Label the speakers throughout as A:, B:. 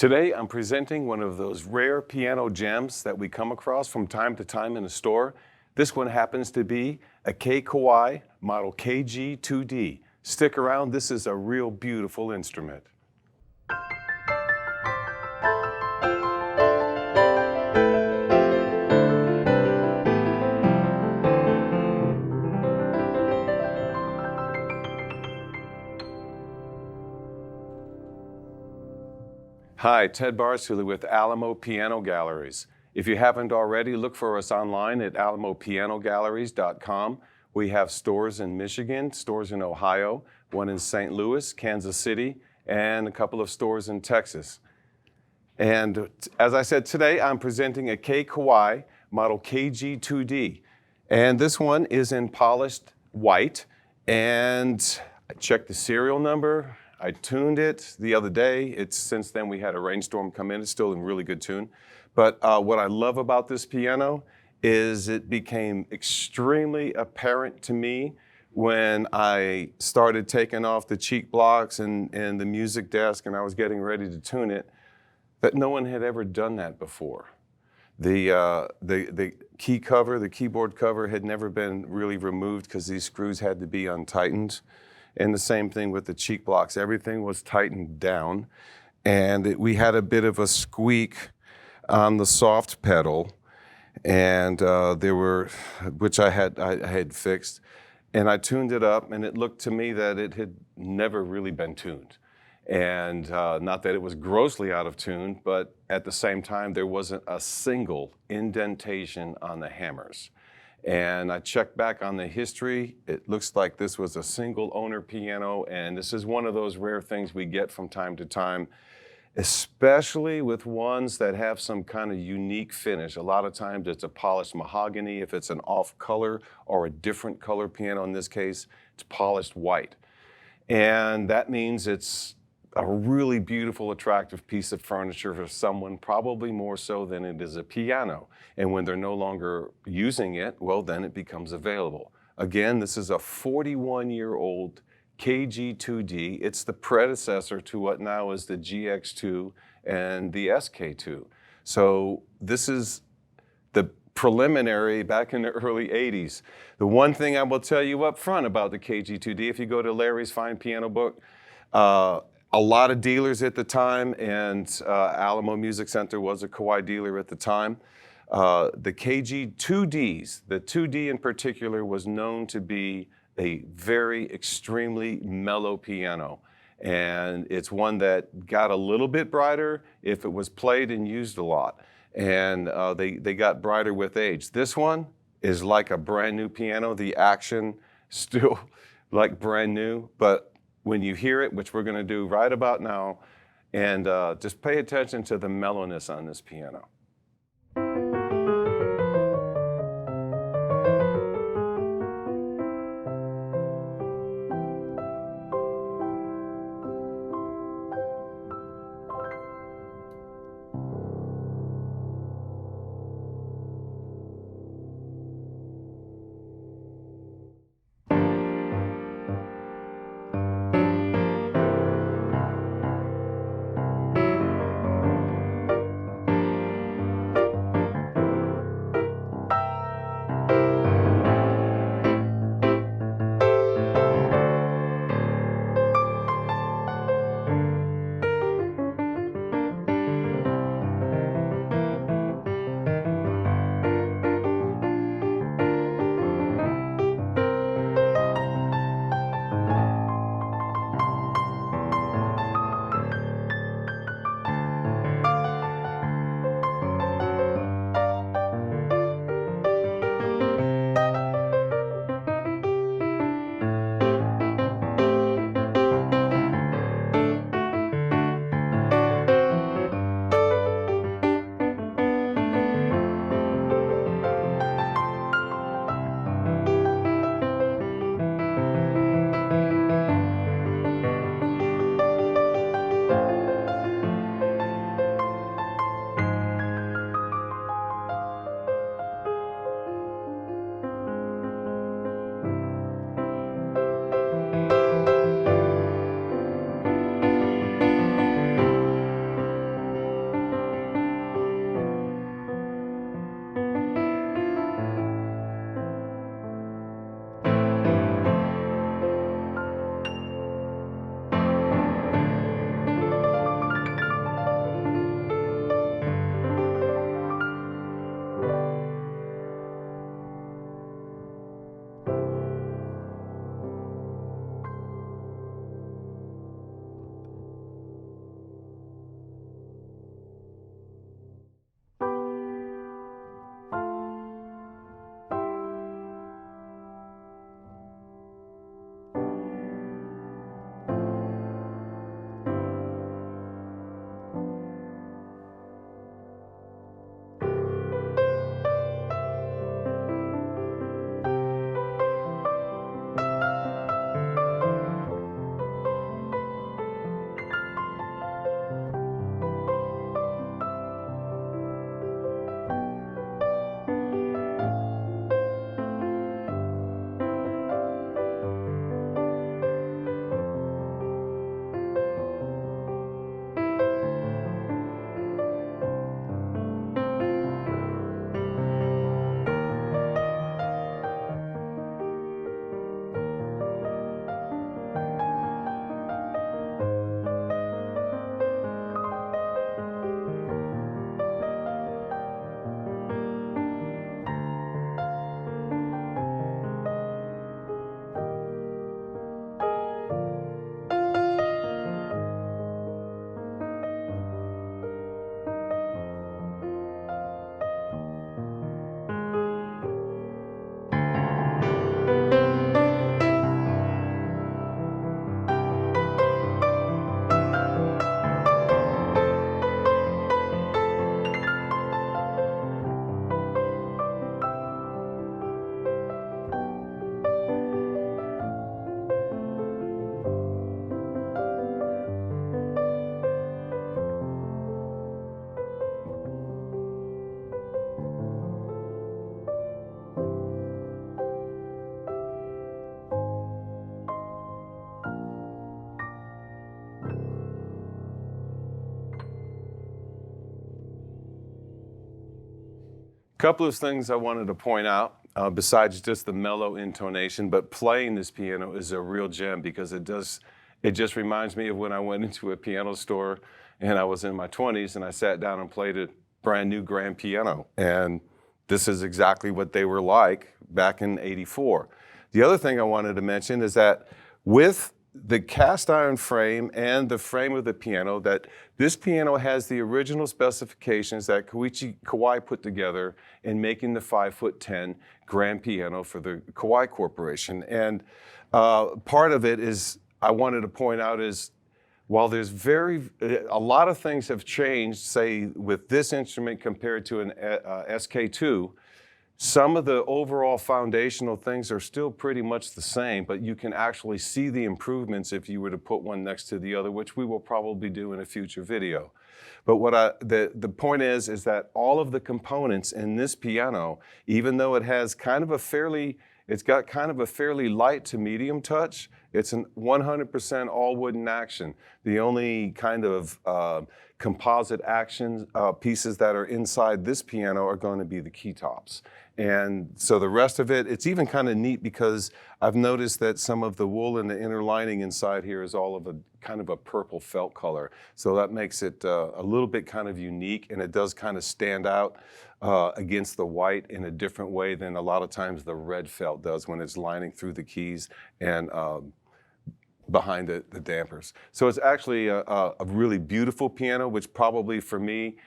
A: Today, I'm presenting one of those rare piano gems that we come across from time to time in a store. This one happens to be a Kawai model KG-2D. Stick around, this is a real beautiful instrument. Hi, Ted Barsuli with Alamo Piano Galleries. If you haven't already, look for us online at alamopianogalleries.com. We have stores in Michigan, stores in Ohio, one in St. Louis, Kansas City, and a couple of stores in Texas. And as I said, today I'm presenting a Kawai model KG-2D. And this one is in polished white. And I checked the serial number. I tuned it the other day. Since then we had a rainstorm come in. It's still in really good tune. But what I love about this piano is it became extremely apparent to me when I started taking off the cheek blocks and the music desk and I was getting ready to tune it, that no one had ever done that before. The key cover, the keyboard cover had never been really removed because these screws had to be untightened. And the same thing with the cheek blocks. Everything was tightened down. And we had a bit of a squeak on the soft pedal, and which I had fixed. And I tuned it up, and it looked to me that it had never really been tuned. And not that it was grossly out of tune, but at the same time, there wasn't a single indentation on the hammers. And I checked back on the history. It looks like this was a single owner piano, and this is one of those rare things we get from time to time, especially with ones that have some kind of unique finish. A lot of times it's a polished mahogany. If it's an off color or a different color piano, in this case, it's polished white. And that means it's a really beautiful, attractive piece of furniture for someone, probably more so than it is a piano. And when they're no longer using it, well, then it becomes available. Again, this is a 41-year-old KG-2D. It's the predecessor to what now is the GX2 and the SK2. So this is the preliminary back in the early 80s. The one thing I will tell you up front about the KG-2D, if you go to Larry's Fine Piano Book, a lot of dealers at the time, and Alamo Music Center was a Kawai dealer at the time. The KG-2Ds, the 2D in particular, was known to be a very extremely mellow piano. And it's one that got a little bit brighter if it was played and used a lot. And they got brighter with age. This one is like a brand new piano. The action still like brand new, but when you hear it, which we're going to do right about now, and just pay attention to the mellowness on this piano. couple of things I wanted to point out, besides just the mellow intonation, but playing this piano is a real gem because it just reminds me of when I went into a piano store and I was in my 20s and I sat down and played a brand new grand piano. And this is exactly what they were like back in '84. The other thing I wanted to mention is that with the cast iron frame and the frame of the piano, that this piano has the original specifications that Kawai put together in making the 5'10" grand piano for the Kawai Corporation. And part of it is, I wanted to point out is, while there's a lot of things have changed, say with this instrument compared to an SK2, some of the overall foundational things are still pretty much the same, but you can actually see the improvements if you were to put one next to the other, which we will probably do in a future video. But the point is that all of the components in this piano, even though it has it's got kind of a fairly light to medium touch, it's an 100% all wooden action. The only kind of composite action pieces that are inside this piano are going to be the key tops. And so the rest of it, it's even kind of neat because I've noticed that some of the wool and the inner lining inside here is all of a kind of a purple felt color. So that makes it a little bit kind of unique, and it does kind of stand out against the white in a different way than a lot of times the red felt does when it's lining through the keys and behind the dampers. So it's actually a really beautiful piano, which probably for me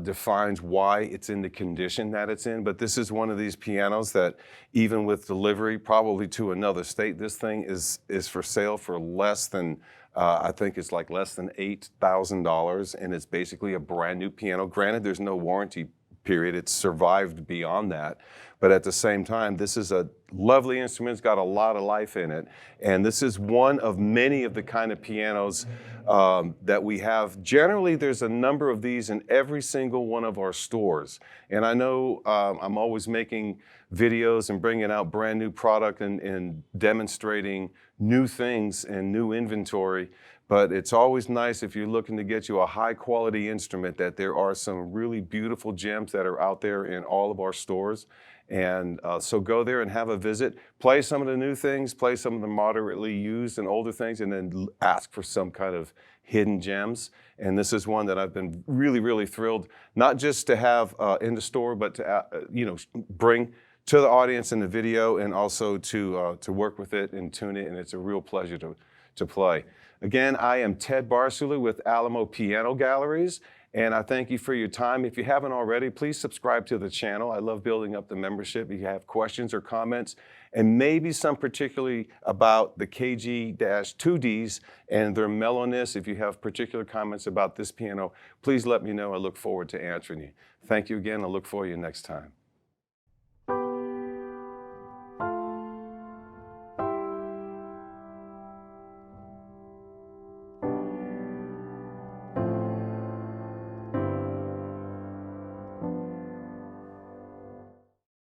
A: defines why it's in the condition that it's in. But this is one of these pianos that even with delivery probably to another state, this thing is for sale for less than, I think it's like less than $8,000, and it's basically a brand new piano. Granted, there's no warranty period. It's survived beyond that. But at the same time, this is a lovely instrument. It's got a lot of life in it. And this is one of many of the kind of pianos that we have. Generally, there's a number of these in every single one of our stores. And I know I'm always making videos and bringing out brand new product and demonstrating new things and new inventory. But it's always nice if you're looking to get you a high quality instrument that there are some really beautiful gems that are out there in all of our stores. And so go there and have a visit, play some of the new things, play some of the moderately used and older things, and then ask for some kind of hidden gems. And this is one that I've been really, really thrilled, not just to have in the store, but to bring to the audience in the video, and also to work with it and tune it. And it's a real pleasure to play. Again, I am Ted Barsula with Alamo Piano Galleries, and I thank you for your time. If you haven't already, please subscribe to the channel. I love building up the membership. If you have questions or comments, and maybe some particularly about the KG-2Ds and their mellowness, if you have particular comments about this piano, please let me know. I look forward to answering you. Thank you again. I look for you next time.